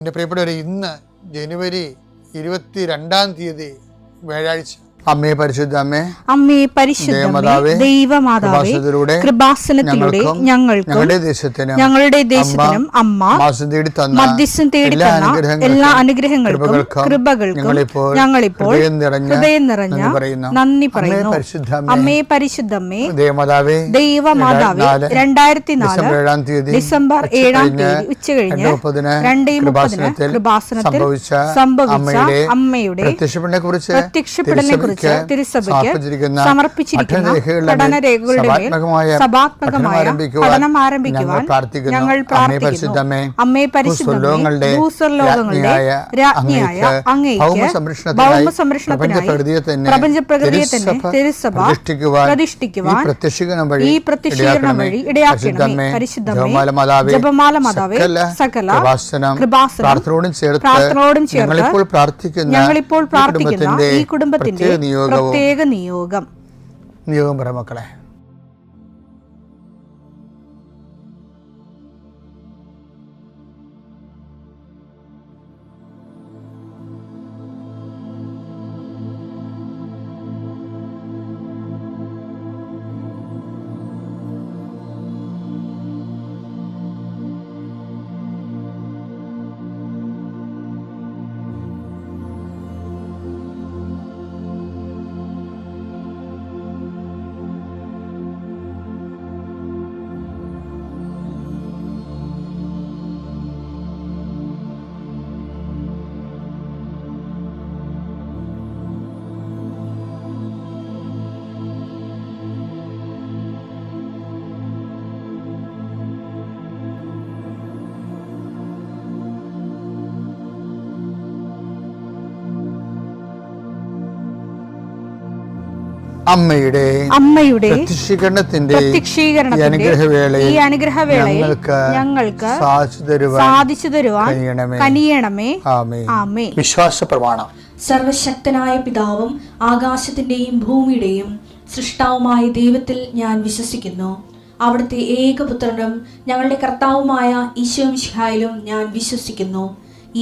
എൻ്റെ പ്രിയപ്പെട്ടവരെ, ഇന്ന് ജനുവരി 22 വ്യാഴാഴ്ച. അമ്മേ പരിശുദ്ധ അമ്മേ, അമ്മേ പരിശുദ്ധ ദൈവമാതാവേ, കൃപാസനത്തിലൂടെ ഞങ്ങൾക്കും ഞങ്ങളുടെ ദേശത്തിനും അമ്മ മധ്യസ്ഥം തേടി തന്ന എല്ലാ അനുഗ്രഹങ്ങൾക്കും കൃപകൾക്കും ഞങ്ങളിപ്പോൾ ഹൃദയം നിറഞ്ഞ നന്ദി പറയുന്നു. അമ്മേ പരിശുദ്ധമ്മേ ദൈവമാതാവേ, 2004 ഡിസംബർ 7 ഉച്ചകഴിഞ്ഞ് 2:30 കൃപാസനത്തിൽ സംഭവിച്ച അമ്മയുടെ പ്രത്യക്ഷപ്പെടലിനെ കുറിച്ച് തിരുസഭയ്ക്ക് സമർപ്പിച്ചിരിക്കുന്ന പഠനരേഖകളുടെ മേൽ സഭാത്മകമായ പഠനം ആരംഭിക്കുവാൻ ഞങ്ങൾ പ്രാർത്ഥിക്കുന്നു. അമ്മേ പരിശുദ്ധമേ, ഭൂസ്വർലോകങ്ങളുടെ രാജ്ഞിയായ അങ്ങേയ്ക്ക് ഭൗമസംരക്ഷണത്തിനായി പ്രപഞ്ചപ്രകൃതിയെ തന്നെ തിരുസഭ പ്രതിഷ്ഠിക്കുവാൻ ഈ പ്രത്യക്ഷീകരണം വഴി ഇടയാക്കണമേ. പരിശുദ്ധമേ, ജപമാല മാതാവേ, സകല കൃപാസനം പ്രാർത്ഥനയോടും ചേർത്ത് ഞങ്ങളിപ്പോൾ പ്രാർത്ഥിക്കുന്ന ഈ കുടുംബത്തിന്റെ പ്രത്യേക നിയോഗം പറ മക്കളെ. അമ്മയുടെ പ്രത്യക്ഷീകരണത്തിന്റെ ഈ അനുഗ്രഹവേളയിൽ ഞങ്ങൾക്ക് സാധിച്ചു തരുവാൻ കനിയണമേ. ആമേൻ. വിശ്വാസ പ്രമാണം. സർവശക്തനായ പിതാവും ആകാശത്തിന്റെയും ഭൂമിയുടെയും സൃഷ്ടാവുമായ ദൈവത്തിൽ ഞാൻ വിശ്വസിക്കുന്നു. അവിടുത്തെ ഏകപുത്രനും ഞങ്ങളുടെ കർത്താവുമായ ഈശോമിശിഹായിലും ഞാൻ വിശ്വസിക്കുന്നു.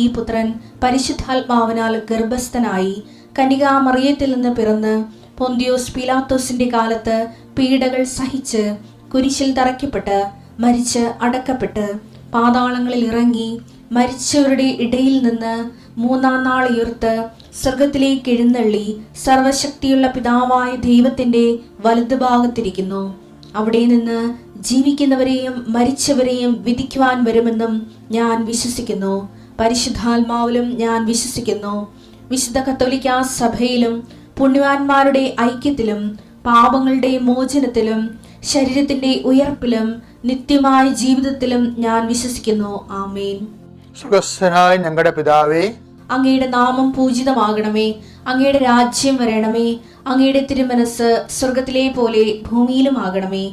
ഈ പുത്രൻ പരിശുദ്ധാത്മാവിനാൽ ഗർഭസ്ഥനായി കന്യകാമറിയത്തിൽ നിന്ന് പിറന്ന് പൊന്തിയോസ് പീലാത്തോസിന്റെ കാലത്ത് പീഡകൾ സഹിച്ച് കുരിശിൽ തറയ്ക്കപ്പെട്ട് മരിച്ച് അടക്കപ്പെട്ട് പാതാളങ്ങളിൽ ഇറങ്ങി മരിച്ചവരുടെ ഇടയിൽ നിന്ന് 3-ാം നാൾ ഉയർത്ത് സ്വർഗത്തിലേക്ക് എഴുന്നള്ളി സർവശക്തിയുള്ള പിതാവായ ദൈവത്തിന്റെ വലതുഭാഗത്തിരിക്കുന്നു. അവിടെ നിന്ന് ജീവിക്കുന്നവരെയും മരിച്ചവരെയും വിധിക്കുവാൻ വരുമെന്നും ഞാൻ വിശ്വസിക്കുന്നു. പരിശുദ്ധാത്മാവിലും ഞാൻ വിശ്വസിക്കുന്നു. വിശുദ്ധ കത്തോലിക്കാ സഭയിലും പുണ്യവാന്മാരുടെ ഐക്യത്തിലും പാപങ്ങളുടെ മോചനത്തിലും ശരീരത്തിന്റെ ഉയർപ്പിലും നിത്യമായ ജീവിതത്തിലും ഞാൻ വിശ്വസിക്കുന്നു. ആമേൻ. സ്വർഗ്ഗസ്ഥനായ ഞങ്ങളുടെ പിതാവേ, അങ്ങയുടെ നാമം പൂജിതമാകണമേ. അങ്ങയുടെ രാജ്യം വരണമേ. അങ്ങയുടെ തിരുമനസ് സ്വർഗത്തിലെ പോലെ ഭൂമിയിലും ആകണമേ.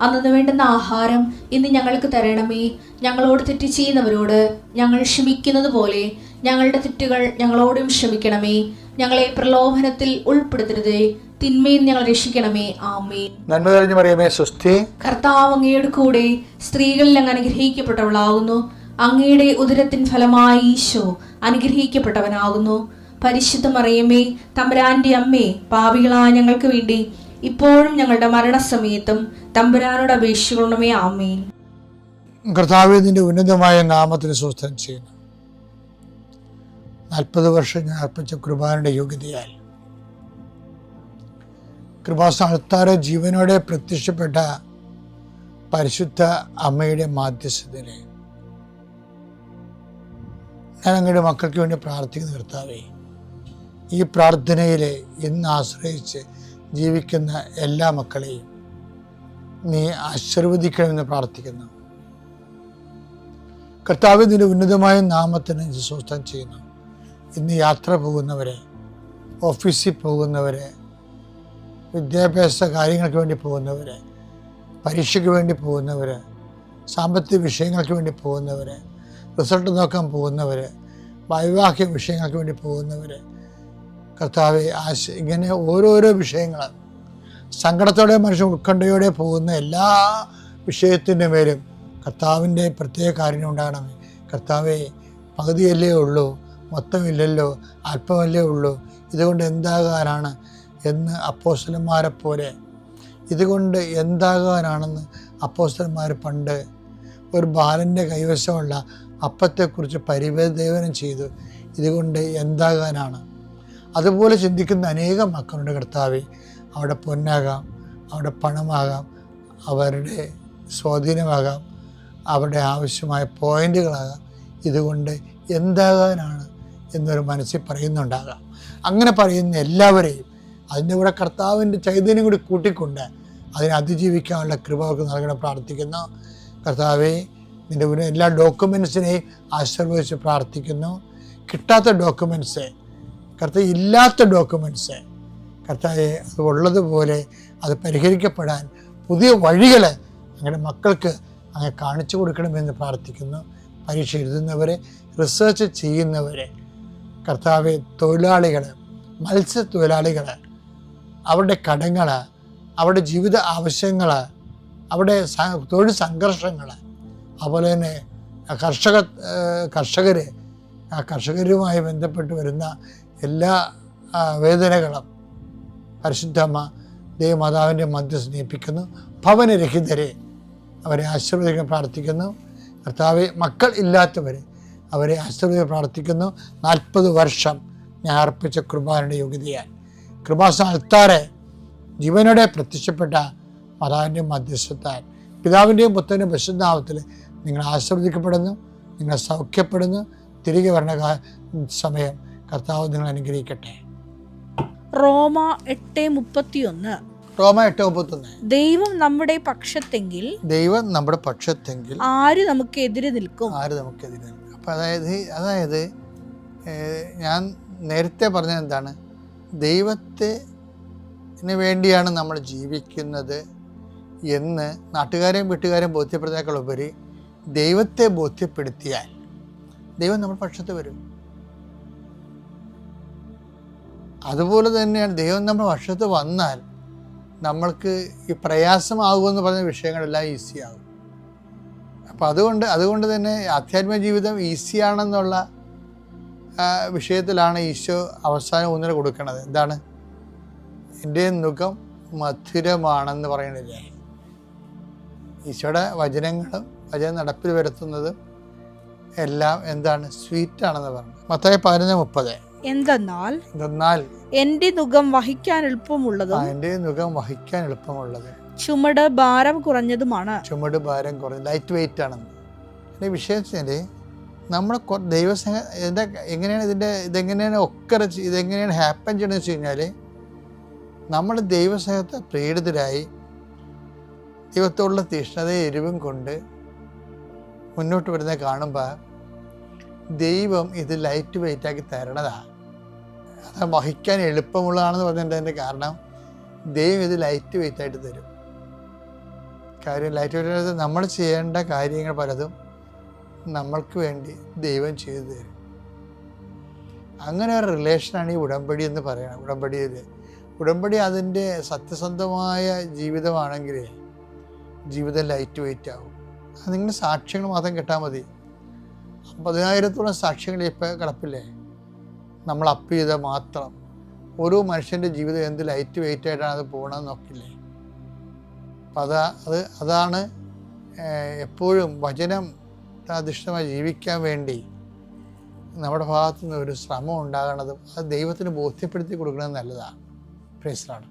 അന്നു വേണ്ടുന്ന ആഹാരം ഇന്ന് ഞങ്ങൾക്ക് തരണമേ. ഞങ്ങളോട് തെറ്റ് ചെയ്യുന്നവരോട് ഞങ്ങൾ ക്ഷമിക്കുന്നത് പോലെ ഞങ്ങളുടെ തെറ്റുകൾ ഞങ്ങളോടും ക്ഷമിക്കണമേ. ഞങ്ങളെ പ്രലോഭനത്തിൽ ഉൾപ്പെടുത്തരുതേ, തിന്മയിൽ ഞങ്ങൾ രക്ഷിക്കണമേ. ആമേൻ. നന്മ നിറഞ്ഞ മറിയമേ, സ്വസ്തി. കർത്താവ് അങ്ങയുടെ കൂടെ സ്ത്രീകളിൽ അങ്ങ് അനുഗ്രഹിക്കപ്പെട്ടവളാകുന്നു. അങ്ങയുടെ ഉദരത്തിൻ ഫലമായി ഈശോ അനുഗ്രഹിക്കപ്പെട്ടവനാകുന്നു. പരിശുദ്ധ മറിയമേ, തമ്പുരാന്റെ അമ്മേ, പാപികളായ ഞങ്ങൾക്ക് വേണ്ടി ഇപ്പോഴും ഞങ്ങളുടെ മരണസമയത്തും തമ്പുരാനോട് അപേക്ഷിക്കണമേ. ആമേൻ. കർത്താവേ, നിന്റെ ഉന്നതമായ നാമത്തിന് സ്തോത്രം ചെയ്യുന്നു. 40 വർഷം ഞാൻ അർപ്പിച്ച കൃപാനയുടെ യോഗ്യതയാൽ കൃപാസ്ഥാനത്താറ് ജീവനോടെ പ്രത്യക്ഷപ്പെട്ട പരിശുദ്ധ അമ്മയുടെ മാധ്യസ്ഥതയിൽ ഞാൻ അങ്ങയുടെ മക്കൾക്ക് വേണ്ടി പ്രാർത്ഥിക്കുന്ന കർത്താവേ, ഈ പ്രാർത്ഥനയിൽ ഇന്ന് ആശ്രയിച്ച് ജീവിക്കുന്ന എല്ലാ മക്കളെയും നീ ആശീർവദിക്കണമെന്ന് പ്രാർത്ഥിക്കുന്നു. കർത്താവേ, നിന്റെ ഉന്നതമായ നാമത്തിന് സ്തോത്രം ചെയ്യുന്നു. ഇന്ന് യാത്ര പോകുന്നവരെ, ഓഫീസിൽ പോകുന്നവരെ, വിദ്യാഭ്യാസ കാര്യങ്ങൾക്ക് വേണ്ടി പോകുന്നവരെ, പരീക്ഷയ്ക്ക് വേണ്ടി പോകുന്നവർ, സാമ്പത്തിക വിഷയങ്ങൾക്ക് വേണ്ടി പോകുന്നവർ, റിസൾട്ട് നോക്കാൻ പോകുന്നവർ, വൈവാഹിക വിഷയങ്ങൾക്ക് വേണ്ടി പോകുന്നവർ, കർത്താവെ ഇങ്ങനെ ഓരോരോ വിഷയങ്ങൾ സങ്കടത്തോടെ മനുഷ്യൻ ഉത്കണ്ഠയോടെ പോകുന്ന എല്ലാ വിഷയത്തിൻ്റെ മേലും കർത്താവിൻ്റെ പ്രത്യേക കാര്യം ഉണ്ടാകണമേ. കർത്താവെ, പകുതിയല്ലേ ഉള്ളൂ, മൊത്തമില്ലല്ലോ, അല്പമല്ലേ ഉള്ളൂ, ഇതുകൊണ്ട് എന്താകാനാണ് എന്ന് അപ്പോസ്തലന്മാരെ പോലെ, ഇതുകൊണ്ട് എന്താകാനാണെന്ന് അപ്പോസ്തലന്മാർ പണ്ട് ഒരു ബാലൻ്റെ കൈവശമുള്ള അപ്പത്തെക്കുറിച്ച് പരിവേദനം ചെയ്തു. ഇതുകൊണ്ട് എന്താകാനാണ്. അതുപോലെ ചിന്തിക്കുന്ന അനേകം മക്കളുടെ കർത്താവേ, അവിടെ പൊന്നാകാം, അവിടെ പണമാകാം, അവരുടെ സ്വാധീനമാകാം, അവരുടെ ആവശ്യമായ പോയിന്റുകളാകാം. ഇതുകൊണ്ട് എന്താകാനാണ് എന്നൊരു മനസ്സിൽ പറയുന്നുണ്ടാകാം. അങ്ങനെ പറയുന്ന എല്ലാവരെയും അതിൻ്റെ കൂടെ കർത്താവിൻ്റെ ചൈതന്യം കൂടി കൂട്ടിക്കൊണ്ട് അതിനെ അതിജീവിക്കാനുള്ള കൃപ അവർക്ക് നൽകണം പ്രാർത്ഥിക്കുന്നു. കർത്താവെ, നിൻ്റെ മുന്നിൽ എല്ലാ ഡോക്യുമെൻസിനെയും ആശീർവദിച്ച് പ്രാർത്ഥിക്കുന്നു. കിട്ടാത്ത ഡോക്യുമെൻറ്റ്സ്, കർത്താവ് ഇല്ലാത്ത ഡോക്യുമെൻറ്റ്സ്, കർത്താവെ അത് ഉള്ളതുപോലെ അത് പരിഹരിക്കപ്പെടാൻ പുതിയ വഴികൾ ഞങ്ങളുടെ മക്കൾക്ക് അങ്ങനെ കാണിച്ചു കൊടുക്കണമെന്ന് പ്രാർത്ഥിക്കുന്നു. പരീക്ഷ എഴുതുന്നവരെ, റിസർച്ച് ചെയ്യുന്നവരെ, കർത്താവെ, തൊഴിലാളികൾ, മത്സ്യത്തൊഴിലാളികൾ, അവരുടെ കടങ്ങൾ, അവരുടെ ജീവിത ആവശ്യങ്ങൾ, അവരുടെ തൊഴിൽ സംഘർഷങ്ങൾ, അതുപോലെ തന്നെ കർഷകർ, ആ കർഷകരുമായി ബന്ധപ്പെട്ട് വരുന്ന എല്ലാ വേദനകളും പരിശുദ്ധമ്മ ദേവമാതാവിൻ്റെ മധ്യസ്ഥ ഏൽപ്പിക്കുന്നു. ഭവനരഹിതരെ അവരെ ആശീർവദിക്കാൻ പ്രാർത്ഥിക്കുന്നു. കർത്താവെ, മക്കൾ ഇല്ലാത്തവരെ അവരെ ആശീർവദിക്കാൻ പ്രാർത്ഥിക്കുന്നു. 40 വർഷം ഞാൻ അർപ്പിച്ച കൃപാനയുടെ യോഗ്യതയാൽ കൃപാസന അൾത്താറെ ജീവനോടെ പ്രത്യക്ഷപ്പെട്ട മാതാവിൻ്റെ മധ്യസ്ഥത്താൽ പിതാവിൻ്റെയും പുത്രൻ്റെയും പരിശുദ്ധനാമത്തിൽ നിങ്ങൾ ആശീർവദിക്കപ്പെടുന്നു, നിങ്ങൾ സൗഖ്യപ്പെടുന്നു. തിരികെ വരണ സമയം കർത്താവ് നിങ്ങൾ അനുഗ്രഹിക്കട്ടെ. റോമ 8:31. ദൈവം നമ്മുടെ പക്ഷത്തെങ്കിൽ ആര് നമുക്ക് എതിരെ നിൽക്കും? അപ്പം അതായത് ഞാൻ നേരത്തെ പറഞ്ഞത് എന്താണ്? ദൈവത്തിന് വേണ്ടിയാണ് നമ്മൾ ജീവിക്കുന്നത് എന്ന് നാട്ടുകാരെയും വീട്ടുകാരെയും ബോധ്യപ്പെടുന്നതിനേക്കാൾ ഉപരി ദൈവത്തെ ബോധ്യപ്പെടുത്തിയാൽ ദൈവം നമ്മുടെ പക്ഷത്ത് വരും. അതുപോലെ തന്നെയാണ് ദൈവം നമ്മുടെ പക്ഷത്ത് വന്നാൽ നമ്മൾക്ക് ഈ പ്രയാസമാകുമെന്ന് പറഞ്ഞ വിഷയങ്ങളെല്ലാം ഈസിയാകും. അപ്പം അതുകൊണ്ട് തന്നെ ആധ്യാത്മിക ജീവിതം ഈസിയാണെന്നുള്ള വിഷയത്തിലാണ് ഈശോ അവസാനം ഊന്നൽ കൊടുക്കുന്നത്. എന്താണ്? എൻ്റെ നുകം മധുരമാണെന്ന് പറയണില്ലേ? ഈശോയുടെ വചനങ്ങളും വചനം നടപ്പിൽ വരുത്തുന്നതും എല്ലാം എന്താണ്? സ്വീറ്റാണെന്ന് പറഞ്ഞു. മത്തായി 11:30. എന്തെന്നാൽ എന്റെ നുകം വഹിക്കാൻ എളുപ്പമുള്ളത് ചുമട് ഭാരം കുറഞ്ഞതുമാണ്. ലൈറ്റ് വെയിറ്റ് ആണെന്ന്. എൻ്റെ വിഷയം വെച്ചാൽ നമ്മുടെ ദൈവസ്നേഹം ഇതെങ്ങനെയാണ് ഹാപ്പൻ ചെയ്യണമെന്ന് വെച്ച് കഴിഞ്ഞാൽ നമ്മൾ ദൈവസ്നേഹത്തെ പ്രേരിതരായി ദൈവത്തോടുള്ള തീഷ്ണതയും എരിവും കൊണ്ട് മുന്നോട്ട് വരുന്നത് കാണുമ്പോൾ ദൈവം ഇത് ലൈറ്റ് വെയിറ്റാക്കി തരണതാണ്. അത് വഹിക്കാൻ എളുപ്പമുള്ളതാണെന്ന് പറഞ്ഞതിൻ്റെ കാരണം ദൈവം ഇത് ലൈറ്റ് വെയിറ്റായിട്ട് തരും. കാര്യം ലൈറ്റ് വെയിറ്റ് നമ്മൾ ചെയ്യേണ്ട കാര്യങ്ങൾ പലതും നമ്മൾക്ക് വേണ്ടി ദൈവം ചെയ്തു തരും. അങ്ങനെ ഒരു റിലേഷനാണ് ഈ ഉടമ്പടി എന്ന് പറയുന്നത്. ഉടമ്പടി അതിൻ്റെ സത്യസന്ധമായ ജീവിതമാണെങ്കിൽ ജീവിതം ലൈറ്റ് വെയിറ്റ് ആവും. അത് നിങ്ങൾ സാക്ഷ്യങ്ങൾ മാത്രം കേട്ടാൽ മതി. 10,000-ഓളം സാക്ഷ്യങ്ങൾ ഇപ്പോൾ കിടപ്പില്ലേ? നമ്മൾ അപ്പ് ചെയ്താൽ മാത്രം ഓരോ മനുഷ്യൻ്റെ ജീവിതം എന്ത് ലൈറ്റ് വെയിറ്റ് ആയിട്ടാണ് അത് പോകണമെന്ന് നോക്കില്ലേ? അപ്പം അതാണ് എപ്പോഴും വചനം അധിഷ്ഠിതമായി ജീവിക്കാൻ വേണ്ടി നമ്മുടെ ഭാഗത്തു നിന്ന് ഒരു ശ്രമം ഉണ്ടാകണതും അത് ദൈവത്തിന് ബോധ്യപ്പെടുത്തി കൊടുക്കുന്നത് നല്ലതാണ്. Praise the Lord.